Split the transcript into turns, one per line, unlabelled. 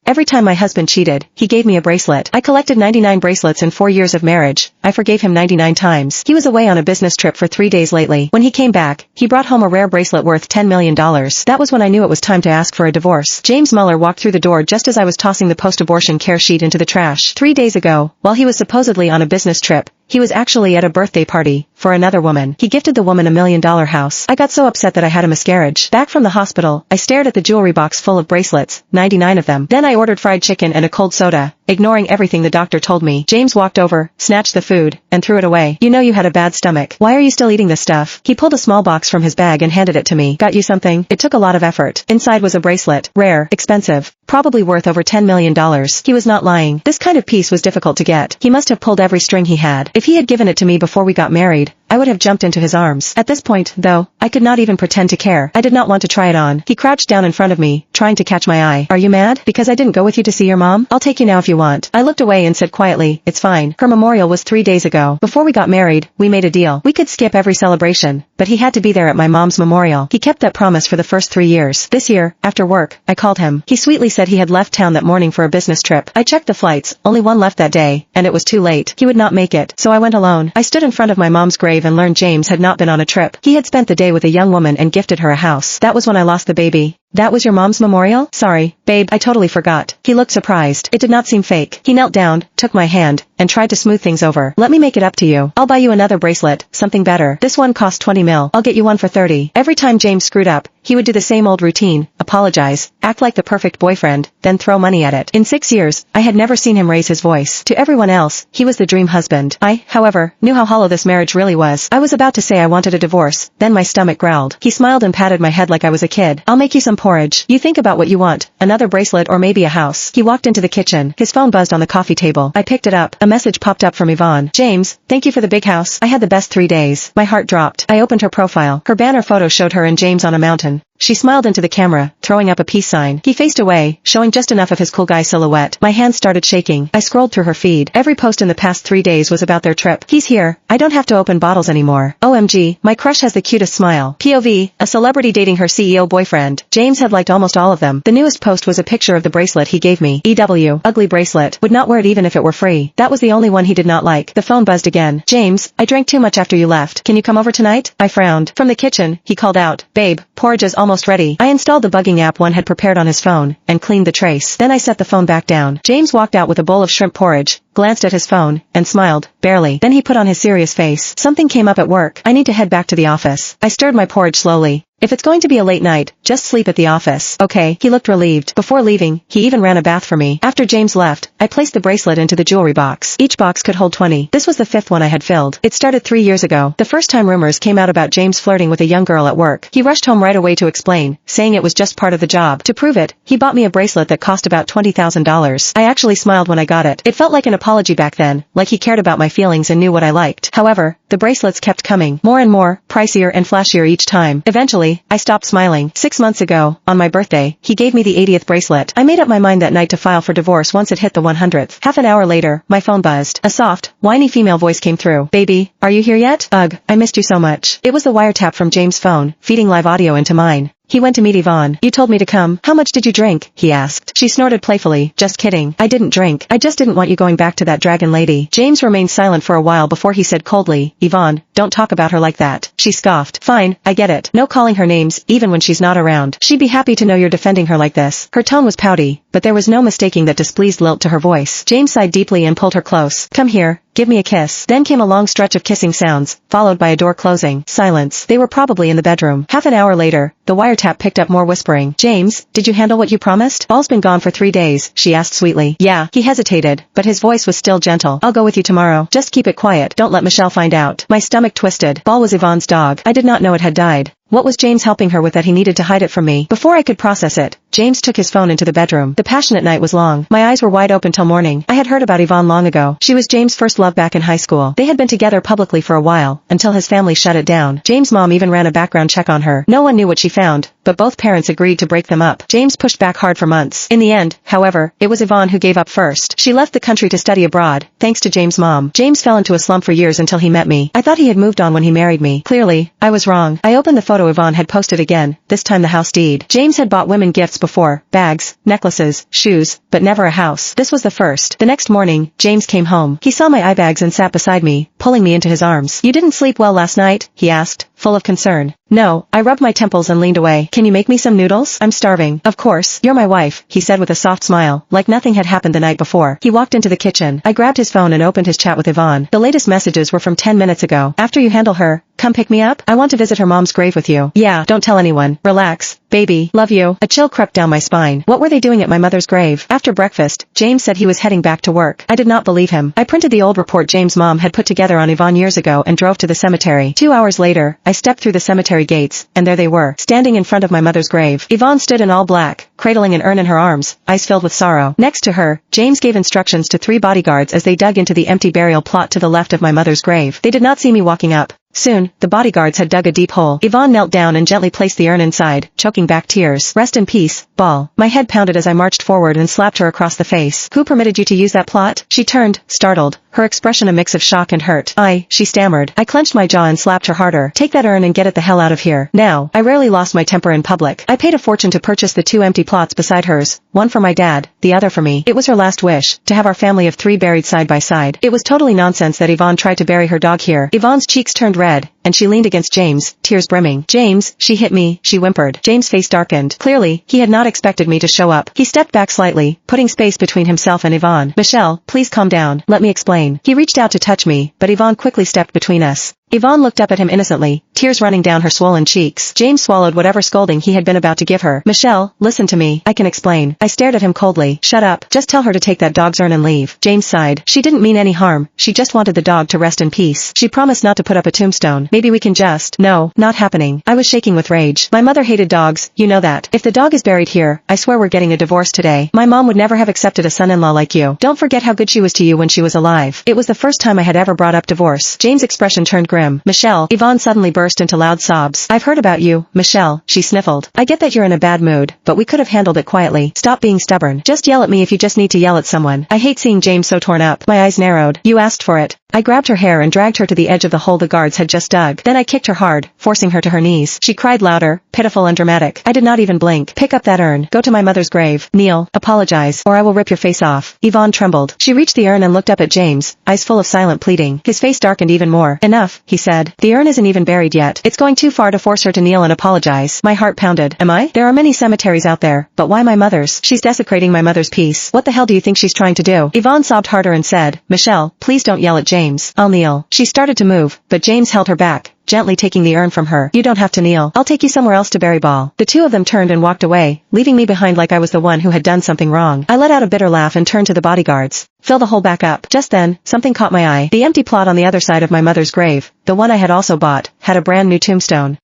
Every time my husband cheated, he gave me a bracelet. I collected 99 bracelets in 4 years of marriage. I forgave him 99 times. He was away on a business trip for 3 days lately. When he came back, he brought home a rare bracelet worth $10 million. That was when I knew it was time to ask for a divorce. James Muller walked through the door just as I was tossing the post-abortion care sheet into the trash. 3 days ago, while he was supposedly on a business trip, he was actually at a birthday party for another woman. He gifted the woman $1 million house. I got so upset that I had a miscarriage. Back from the hospital, I stared at the jewelry box full of bracelets, 99 of them. Then I ordered fried chicken and a cold soda, ignoring everything the doctor told me. James walked over, snatched the food, and threw it away. You know you had a bad stomach. Why are you still eating this stuff? He pulled a small box from his bag and handed it to me. Got you something? It took a lot of effort. Inside was a bracelet. Rare, expensive, probably worth over $10 million. He was not lying. This kind of piece was difficult to get. He must have pulled every string he had. If he had given it to me before we got married, I would have jumped into his arms. At this point, though, I could not even pretend to care. I did not want to try it on. He crouched down in front of me, trying to catch my eye. Are you mad? Because I didn't go with you to see your mom? I'll take you now if you want. I looked away and said quietly, it's fine. Her memorial was 3 days ago. Before we got married, we made a deal. We could skip every celebration, but he had to be there at my mom's memorial. He kept that promise for the first 3 years. This year, after work, I called him. He sweetly said he had left town that morning for a business trip. I checked the flights, only one left that day, and it was too late. He would not make it, so I went alone. I stood in front of my mom's grave and learned James had not been on a trip. He had spent the day with a young woman and gifted her a house. That was when I lost the baby. That was your mom's memorial? Sorry, babe, I totally forgot. He looked surprised. It did not seem fake. He knelt down, took my hand, and tried to smooth things over. Let me make it up to you. I'll buy you another bracelet, something better. This one cost 20 mil. I'll get you one for 30. Every time James screwed up, he would do the same old routine, apologize, act like the perfect boyfriend, then throw money at it. In 6 years, I had never seen him raise his voice. To everyone else, he was the dream husband. I, however, knew how hollow this marriage really was. I was about to say I wanted a divorce, then my stomach growled. He smiled and patted my head like I was a kid. I'll make you some porridge. You think about what you want, another bracelet or maybe a house. He walked into the kitchen. His phone buzzed on the coffee table. I picked it up. A message popped up from Yvonne. James, thank you for the big house. I had the best 3 days. My heart dropped. I opened her profile. Her banner photo showed her and James on a mountain. She smiled into the camera, throwing up a peace sign. He faced away, showing just enough of his cool guy silhouette. My hands started shaking. I scrolled through her feed. Every post in the past 3 days was about their trip. He's here. I don't have to open bottles anymore. OMG, my crush has the cutest smile. POV, a celebrity dating her CEO boyfriend. James had liked almost all of them. The newest post was a picture of the bracelet he gave me. EW, ugly bracelet. Would not wear it even if it were free. That was the only one he did not like. The phone buzzed again. James, I drank too much after you left. Can you come over tonight? I frowned. From the kitchen, he called out, babe, porridge is almost ready. I installed the bugging app one had prepared on his phone, and cleaned the trace. Then I set the phone back down. James walked out with a bowl of shrimp porridge, glanced at his phone, and smiled, barely. Then he put on his serious face. Something came up at work. I need to head back to the office. I stirred my porridge slowly. If it's going to be a late night, just sleep at the office. Okay. He looked relieved. Before leaving, he even ran a bath for me. After James left, I placed the bracelet into the jewelry box. Each box could hold 20. This was the 5th one I had filled. It started 3 years ago. The first time rumors came out about James flirting with a young girl at work. He rushed home right away to explain, saying it was just part of the job. To prove it, he bought me a bracelet that cost about $20,000. I actually smiled when I got it. It felt like an apology back then, like he cared about my feelings and knew what I liked. However, the bracelets kept coming. More and more, pricier and flashier each time. Eventually, I stopped smiling. 6 months ago, on my birthday, he gave me the 80th bracelet. I made up my mind that night to file for divorce once it hit the 100th. Half an hour later, my phone buzzed. A soft, whiny female voice came through. Baby, are you here yet? Ugh, I missed you so much. It was the wiretap from James' phone, feeding live audio into mine. He went to meet Yvonne. You told me to come. How much did you drink? He asked. She snorted playfully. Just kidding. I didn't drink. I just didn't want you going back to that dragon lady. James remained silent for a while before he said coldly, Yvonne, don't talk about her like that. She scoffed. Fine, I get it. No calling her names, even when she's not around. She'd be happy to know you're defending her like this. Her tone was pouty, but there was no mistaking that displeased lilt to her voice. James sighed deeply and pulled her close. Come here. Give me a kiss. Then came a long stretch of kissing sounds, followed by a door closing. Silence. They were probably in the bedroom. Half an hour later, the wiretap picked up more whispering. James, did you handle what you promised? Ball's been gone for 3 days, she asked sweetly. Yeah. He hesitated, but his voice was still gentle. I'll go with you tomorrow. Just keep it quiet. Don't let Michelle find out. My stomach twisted. Ball was Yvonne's dog. I did not know it had died. What was James helping her with that he needed to hide it from me? Before I could process it, James took his phone into the bedroom. The passionate night was long. My eyes were wide open till morning. I had heard about Yvonne long ago. She was James' first love back in high school. They had been together publicly for a while, until his family shut it down. James' mom even ran a background check on her. No one knew what she found, but both parents agreed to break them up. James pushed back hard for months. In the end, however, it was Yvonne who gave up first. She left the country to study abroad, thanks to James' mom. James fell into a slump for years until he met me. I thought he had moved on when he married me. Clearly, I was wrong. I opened the photo photo Yvonne had posted again, this time the house deed. James had bought women gifts before, bags, necklaces, shoes, but never a house. This was the first. The next morning, James came home. He saw my eye bags and sat beside me, pulling me into his arms. "You didn't sleep well last night?" he asked, full of concern. "No," I rubbed my temples and leaned away. "Can you make me some noodles? I'm starving." "Of course. You're my wife," he said with a soft smile, like nothing had happened the night before. He walked into the kitchen. I grabbed his phone and opened his chat with Yvonne. The latest messages were from 10 minutes ago. "After you handle her, come pick me up. I want to visit her mom's grave with you." "Yeah, don't tell anyone. Relax. Baby, love you." A chill crept down my spine. What were they doing at my mother's grave? After breakfast, James said he was heading back to work. I did not believe him. I printed the old report James' mom had put together on Yvonne years ago and drove to the cemetery. 2 hours later, I stepped through the cemetery gates, and there they were, standing in front of my mother's grave. Yvonne stood in all black, cradling an urn in her arms, eyes filled with sorrow. Next to her, James gave instructions to 3 bodyguards as they dug into the empty burial plot to the left of my mother's grave. They did not see me walking up. Soon, the bodyguards had dug a deep hole. Yvonne knelt down and gently placed the urn inside, choking back tears. "Rest in peace, Ball." My head pounded as I marched forward and slapped her across the face. "Who permitted you to use that plot?" She turned, startled, her expression a mix of shock and hurt. She stammered. I clenched my jaw and slapped her harder. "Take that urn and get it the hell out of here. Now." I rarely lost my temper in public. I paid a fortune to purchase the 2 empty plots beside hers, one for my dad, the other for me. It was her last wish, to have our family of 3 buried side by side. It was totally nonsense that Yvonne tried to bury her dog here. Yvonne's cheeks turned red, and she leaned against James, tears brimming. "James, she hit me," she whimpered. James' face darkened. Clearly, he had not expected me to show up. He stepped back slightly, putting space between himself and Yvonne. "Michelle, please calm down. Let me explain." He reached out to touch me, but Yvonne quickly stepped between us. Yvonne looked up at him innocently, tears running down her swollen cheeks. James swallowed whatever scolding he had been about to give her. "Michelle, listen to me. I can explain." I stared at him coldly. "Shut up. Just tell her to take that dog's urn and leave." James sighed. "She didn't mean any harm. She just wanted the dog to rest in peace. She promised not to put up a tombstone. Maybe we can just—" "No, not happening." I was shaking with rage. "My mother hated dogs, you know that. If the dog is buried here, I swear we're getting a divorce today. My mom would never have accepted a son-in-law like you. Don't forget how good she was to you when she was alive." It was the first time I had ever brought up divorce. James' expression turned grim. "Michelle," Yvonne suddenly burst into loud sobs. "I've heard about you, Michelle," she sniffled. "I get that you're in a bad mood, but we could have handled it quietly. Stop being stubborn. Just yell at me if you just need to yell at someone. I hate seeing James so torn up." My eyes narrowed. "You asked for it." I grabbed her hair and dragged her to the edge of the hole the guards had just dug. Then I kicked her hard, forcing her to her knees. She cried louder, pitiful and dramatic. I did not even blink. "Pick up that urn. Go to my mother's grave. Kneel. Apologize, or I will rip your face off." Yvonne trembled. She reached the urn and looked up at James, eyes full of silent pleading. His face darkened even more. "Enough," he said. "The urn isn't even buried yet. It's going too far to force her to kneel and apologize." My heart pounded. "Am I? There are many cemeteries out there, but why my mother's? She's desecrating my mother's peace. What the hell do you think she's trying to do?" Yvonne sobbed harder and said, "Michelle, please don't yell at James. I'll kneel." She started to move, but James held her back, gently taking the urn from her. "You don't have to kneel. I'll take you somewhere else to bury Ball." The 2 of them turned and walked away, leaving me behind like I was the one who had done something wrong. I let out a bitter laugh and turned to the bodyguards. "Fill the hole back up." Just then, something caught my eye. The empty plot on the other side of my mother's grave, the one I had also bought, had a brand new tombstone.